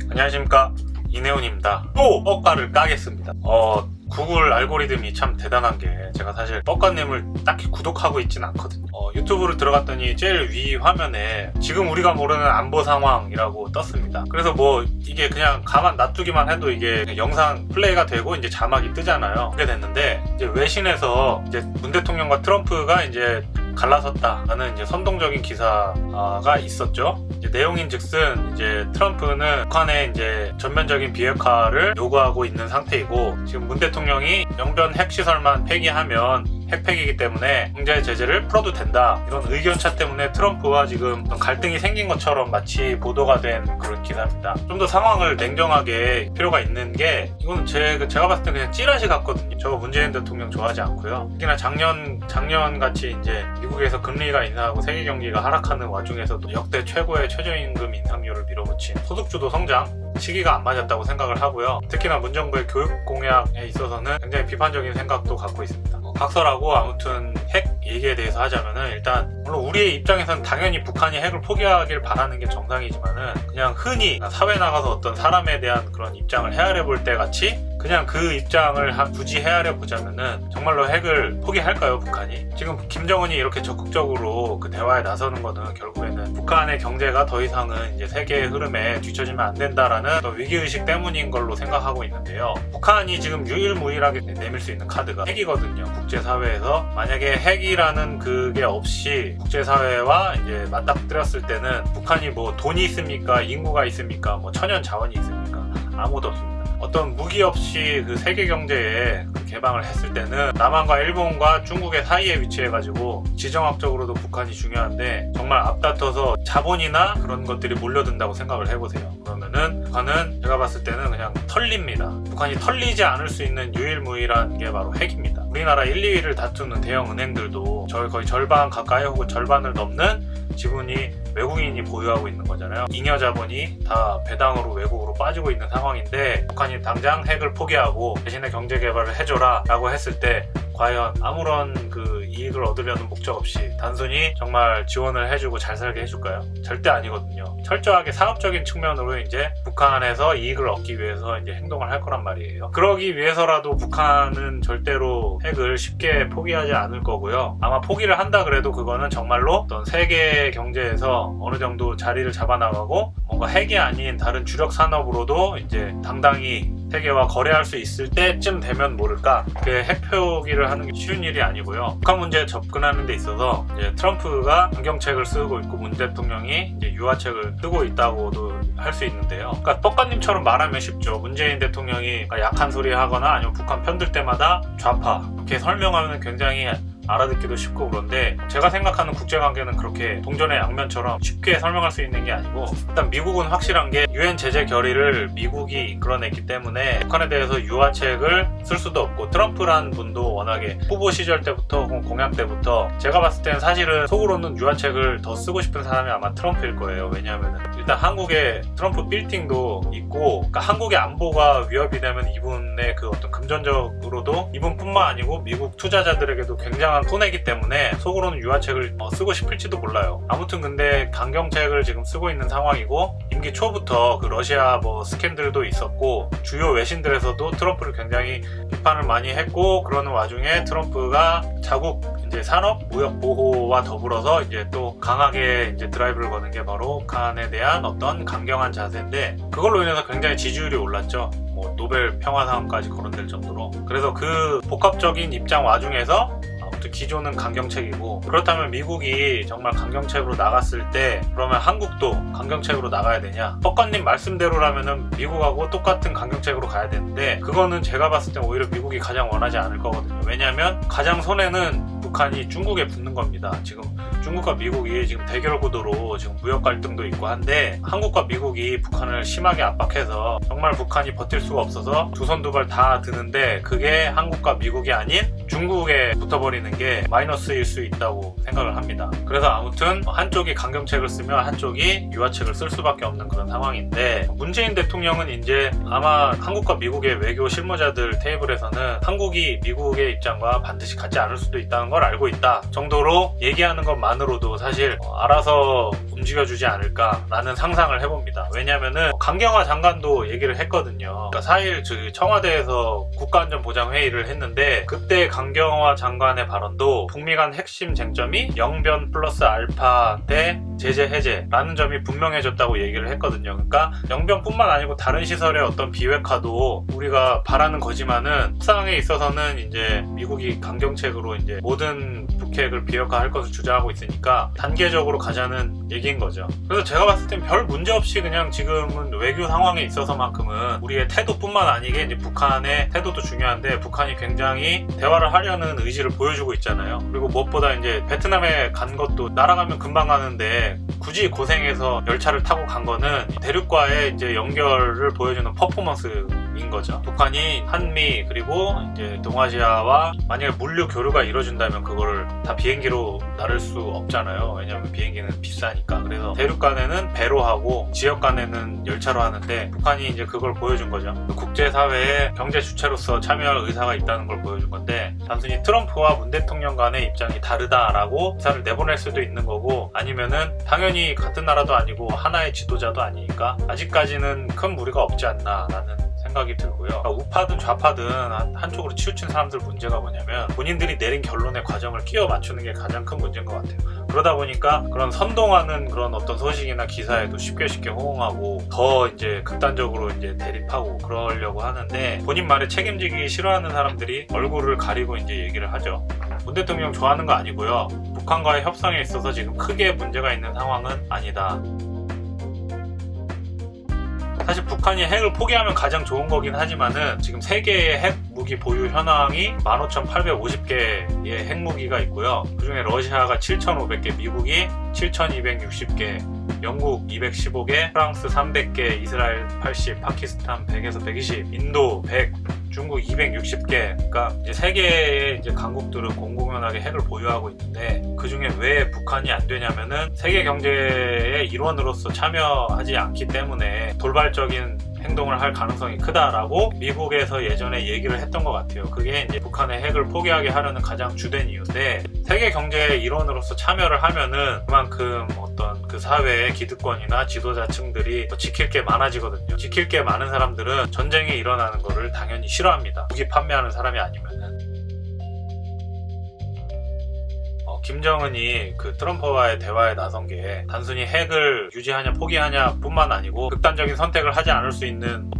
안녕하십니까, 이내훈입니다. 또 뻑가를 까겠습니다. 구글 알고리즘이 참 대단한 게, 제가 사실 뻑가님을 딱히 구독하고 있진 않거든요. 유튜브를 들어갔더니 제일 위 화면에 지금 우리가 모르는 안보 상황이라고 떴습니다. 그래서 뭐 이게 그냥 가만 놔두기만 해도 이게 영상 플레이가 되고 이제 자막이 뜨잖아요. 그게 됐는데, 이제 외신에서 이제 문 대통령과 트럼프가 이제 갈라섰다라는 이제 선동적인 기사가 있었죠. 이제 내용인즉슨 이제 트럼프는 북한의 이제 전면적인 비핵화를 요구하고 있는 상태이고, 지금 문 대통령이 영변 핵시설만 폐기하면 핵폐기이기 때문에 경제 제재를 풀어도 된다, 이런 의견차 때문에 트럼프와 지금 갈등이 생긴 것처럼 마치 보도가 된 그런 기사입니다. 좀 더 상황을 냉정하게 필요가 있는 게, 이거는 제가 봤을 때 그냥 찌라시 같거든요. 저 문재인 대통령 좋아하지 않고요. 특히나 작년 같이 이제 미국에서 금리가 인하하고 세계 경기가 하락하는 와중에서도 역대 최고의 최저임금 인상률을 밀어붙인 소득주도 성장 시기가 안 맞았다고 생각을 하고요. 특히나 문정부의 교육 공약에 있어서는 굉장히 비판적인 생각도 갖고 있습니다. 각설하고 아무튼 핵 얘기에 대해서 하자면은, 일단 물론 우리의 입장에서는 당연히 북한이 핵을 포기하길 바라는 게 정상이지만은, 그냥 흔히 사회 나가서 어떤 사람에 대한 그런 입장을 헤아려 볼 때 같이 그냥 그 입장을 굳이 헤아려 보자면은, 정말로 핵을 포기할까요, 북한이? 지금 김정은이 이렇게 적극적으로 그 대화에 나서는 거는 결국에는 북한의 경제가 더 이상은 이제 세계의 흐름에 뒤처지면 안 된다라는 위기의식 때문인 걸로 생각하고 있는데요. 북한이 지금 유일무이하게 내밀 수 있는 카드가 핵이거든요. 국제사회에서 만약에 핵이라는 그게 없이 국제사회와 이제 맞닥뜨렸을 때는, 북한이 뭐 돈이 있습니까? 인구가 있습니까? 뭐 천연 자원이 있습니까? 아무도 없습니다. 어떤 무기 없이 그 세계 경제에 개방을 했을 때는 남한과 일본과 중국의 사이에 위치해가지고 지정학적으로도 북한이 중요한데, 정말 앞다퉈서 자본이나 그런 것들이 몰려든다고 생각을 해보세요. 그러면은 북한은 제가 봤을 때는 그냥 털립니다. 북한이 털리지 않을 수 있는 유일무이한 게 바로 핵입니다. 우리나라 1, 2위를 다투는 대형 은행들도 거의 절반 가까이 혹은 절반을 넘는 지분이 외국인이 보유하고 있는 거잖아요. 잉여 자본이 다 배당으로 외국으로 빠지고 있는 상황인데, 북한이 당장 핵을 포기하고 대신에 경제 개발을 해줘라 라고 했을 때, 과연 아무런 그 이익을 얻으려는 목적 없이 단순히 정말 지원을 해주고 잘 살게 해줄까요? 절대 아니거든요. 철저하게 사업적인 측면으로 이제 북한에서 이익을 얻기 위해서 이제 행동을 할 거란 말이에요. 그러기 위해서라도 북한은 절대로 핵을 쉽게 포기하지 않을 거고요. 아마 포기를 한다 그래도 그거는 정말로 어떤 세계 경제에서 어느 정도 자리를 잡아나가고, 뭔가 핵이 아닌 다른 주력 산업으로도 이제 당당히 세계와 거래할 수 있을 때쯤 되면 모를까. 핵 표기를 하는 게 쉬운 일이 아니고요. 북한 문제에 접근하는 데 있어서 이제 트럼프가 강경책을 쓰고 있고, 문 대통령이 이제 유화책을 쓰고 있다고도 할 수 있는데요. 그러니까 뻑가님처럼 말하면 쉽죠. 문재인 대통령이 약한 소리 하거나 아니면 북한 편들 때마다 좌파 이렇게 설명하면 굉장히 알아듣기도 쉽고, 그런데 제가 생각하는 국제관계는 그렇게 동전의 양면처럼 쉽게 설명할 수 있는 게 아니고, 일단 미국은 확실한 게 UN 제재 결의를 미국이 이끌어냈기 때문에 북한에 대해서 유화책을 쓸 수도 없고, 트럼프란 분도 워낙에 후보 시절 때부터 혹은 공약 때부터 제가 봤을 때는 사실은 속으로는 유화책을 더 쓰고 싶은 사람이 아마 트럼프일 거예요. 왜냐하면 일단 한국에 트럼프 빌딩도 있고, 그러니까 한국의 안보가 위협이 되면 이분의 그 어떤 금전적으로도 이분뿐만 아니고 미국 투자자들에게도 굉장한 손해이기 때문에 속으로는 유화책을 쓰고 싶을지도 몰라요. 아무튼 근데 강경책을 지금 쓰고 있는 상황이고, 임기 초부터 그 러시아 뭐 스캔들도 있었고, 주요 외신들에서도 트럼프를 굉장히 비판을 많이 했고, 그러는 와중에 트럼프가 자국 이제 산업 무역 보호와 더불어서 이제 또 강하게 이제 드라이브를 거는 게 바로 북한에 대한 어떤 강경한 자세인데, 그걸로 인해서 굉장히 지지율이 올랐죠. 뭐 노벨 평화상까지 거론될 정도로. 그래서 그 복합적인 입장 와중에서 기조는 강경책이고, 그렇다면 미국이 정말 강경책으로 나갔을 때 그러면 한국도 강경책으로 나가야 되냐? 뻑가님 말씀대로라면은 미국하고 똑같은 강경책으로 가야 되는데, 그거는 제가 봤을 때 오히려 미국이 가장 원하지 않을 거거든요. 왜냐하면 가장 손해는 북한이 중국에 붙는 겁니다. 지금 중국과 미국이 지금 대결 구도로 지금 무역 갈등도 있고 한데, 한국과 미국이 북한을 심하게 압박해서 정말 북한이 버틸 수가 없어서 두 손 두 발 다 드는데, 그게 한국과 미국이 아닌 중국에 붙어버리는 게 마이너스일 수 있다고 생각을 합니다. 그래서 아무튼 한쪽이 강경책을 쓰면 한쪽이 유화책을 쓸 수밖에 없는 그런 상황인데, 문재인 대통령은 이제 아마 한국과 미국의 외교 실무자들 테이블에서는 한국이 미국의 입장과 반드시 같지 않을 수도 있다는 건 걸 알고 있다 정도로 얘기하는 것만으로도 사실 알아서 움직여주지 않을까라는 상상을 해봅니다. 왜냐면은 강경화 장관도 얘기를 했거든요. 그러니까 4일 청와대에서 국가안전보장회의를 했는데 그때 강경화 장관의 발언도 북미 간 핵심 쟁점이 영변 플러스 알파 대 제재 해제라는 점이 분명해졌다고 얘기를 했거든요. 그러니까 영변뿐만 아니고 다른 시설의 어떤 비핵화도 우리가 바라는 거지만은 협상에 있어서는 이제 미국이 강경책으로 이제 모든 북핵을 비핵화할 것을 주장하고 있으니까 단계적으로 가자는 얘기인 거죠. 그래서 제가 봤을 땐 별 문제 없이 그냥 지금은 외교 상황에 있어서만큼은 우리의 태도뿐만 아니게 이제 북한의 태도도 중요한데 북한이 굉장히 대화를 하려는 의지를 보여주고 있잖아요. 그리고 무엇보다 이제 베트남에 간 것도 날아가면 금방 가는데 굳이 고생해서 열차를 타고 간 거는 대륙과의 이제 연결을 보여주는 퍼포먼스인 거죠. 북한이 한미 그리고 이제 동아시아와 만약에 물류 교류가 이루어진다면 그거를 다 비행기로 나를 수 없잖아요. 왜냐면 비행기는 비싸니까. 그래서 대륙 간에는 배로 하고 지역 간에는 열차로 하는데 북한이 이제 그걸 보여준 거죠. 국제사회의 경제 주체로서 참여할 의사가 있다는 걸 보여준 건데 단순히 트럼프와 문 대통령 간의 입장이 다르다라고 기사를 내보낼 수도 있는 거고 아니면은 당연히 같은 나라도 아니고 하나의 지도자도 아니니까 아직까지는 큰 무리가 없지 않나라는 생각이 들고요. 그러니까 우파든 좌파든 한쪽으로 치우친 사람들 문제가 뭐냐면 본인들이 내린 결론의 과정을 끼워 맞추는 게 가장 큰 문제인 것 같아요. 그러다 보니까 그런 선동하는 그런 어떤 소식이나 기사에도 쉽게 호응하고 더 이제 극단적으로 이제 대립하고 그러려고 하는데 본인 말에 책임지기 싫어하는 사람들이 얼굴을 가리고 이제 얘기를 하죠. 문 대통령 좋아하는 거 아니고요. 북한과의 협상에 있어서 지금 크게 문제가 있는 상황은 아니다. 사실 북한이 핵을 포기하면 가장 좋은 거긴 하지만은 지금 세계의 핵 무기 보유 현황이 15,850개의 핵무기가 있고요. 그중에 러시아가 7,500개, 미국이 7,260개, 영국 215개, 프랑스 300개, 이스라엘 80, 파키스탄 100에서 120, 인도 100, 중국 260개. 그러니까 이제 세계의 이제 강국들은 공공연하게 핵을 보유하고 있는데 그 중에 왜 북한이 안 되냐면은 세계 경제의 일원으로서 참여하지 않기 때문에 돌발적인 행동을 할 가능성이 크다라고 미국에서 예전에 얘기를 했던 것 같아요. 그게 이제 북한의 핵을 포기하게 하려는 가장 주된 이유인데 세계 경제의 일원으로서 참여를 하면은 그만큼 어떤 그 사회의 기득권이나 지도자층들이 지킬 게 많아지거든요. 지킬 게 많은 사람들은 전쟁이 일어나는 거를 당연히 싫어합니다. 무기 판매하는 사람이 아니면은. 김정은이 그 트럼프와의 대화에 나선 게 단순히 핵을 유지하냐 포기하냐 뿐만 아니고 극단적인 선택을 하지 않을 수 있는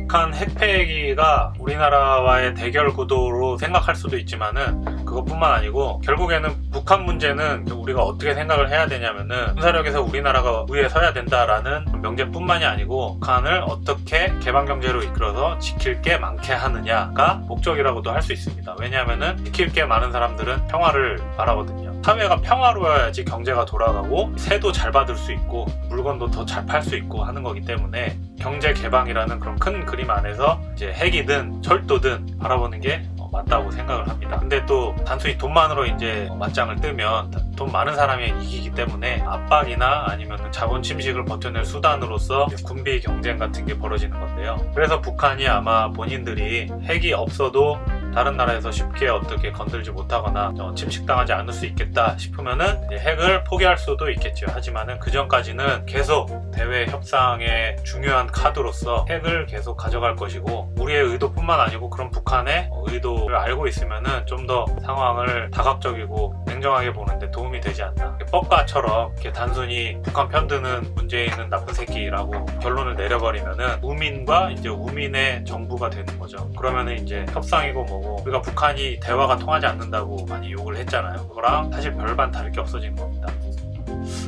북한 핵폐기가 우리나라와의 대결 구도로 생각할 수도 있지만은 그것뿐만 아니고 결국에는 북한 문제는 우리가 어떻게 생각을 해야 되냐면은 군사력에서 우리나라가 위에 서야 된다라는 명제뿐만이 아니고 북한을 어떻게 개방경제로 이끌어서 지킬 게 많게 하느냐가 목적이라고도 할 수 있습니다. 왜냐하면은 지킬 게 많은 사람들은 평화를 바라거든요. 사회가 평화로워야지 경제가 돌아가고 세도 잘 받을 수 있고 물건도 더 잘 팔 수 있고 하는 거기 때문에 경제 개방이라는 그런 큰 그림 안에서 이제 핵이든 철도든 바라보는 게 맞다고 생각을 합니다. 근데 또 단순히 돈만으로 이제 맞짱을 뜨면 돈 많은 사람이 이기기 때문에 압박이나 아니면 자본 침식을 버텨낼 수단으로서 군비 경쟁 같은 게 벌어지는 건데요. 그래서 북한이 아마 본인들이 핵이 없어도 다른 나라에서 쉽게 어떻게 건들지 못하거나 침식당하지 않을 수 있겠다 싶으면은 핵을 포기할 수도 있겠죠. 하지만은 그 전까지는 계속 대외 협상의 중요한 카드로서 핵을 계속 가져갈 것이고 우리의 의도뿐만 아니고 그런 북한의 의도를 알고 있으면은 좀 더 상황을 다각적이고 냉정하게 보는데 도움이 되지 않나. 뻑가처럼 이렇게 단순히 북한 편드는 문재인은 나쁜 새끼라고 결론을 내려버리면은 우민과 이제 우민의 정부가 되는 거죠. 그러면은 이제 협상이고 뭐고 우리가 북한이 대화가 통하지 않는다고 많이 욕을 했잖아요. 그거랑 사실 별반 다를 게 없어진 겁니다.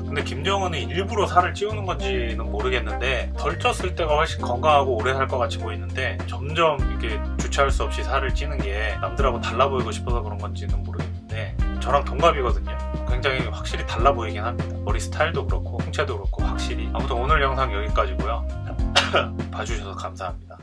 근데 김정은은 일부러 살을 찌우는 건지는 모르겠는데 덜 쪘을 때가 훨씬 건강하고 오래 살 것 같이 보이는데 점점 이렇게 주체할 수 없이 살을 찌는 게 남들하고 달라 보이고 싶어서 그런 건지는 모르겠는데 저랑 동갑이거든요. 굉장히 확실히 달라 보이긴 합니다. 머리 스타일도 그렇고 홍채도 그렇고 확실히. 아무튼 오늘 영상 여기까지고요. 봐주셔서 감사합니다.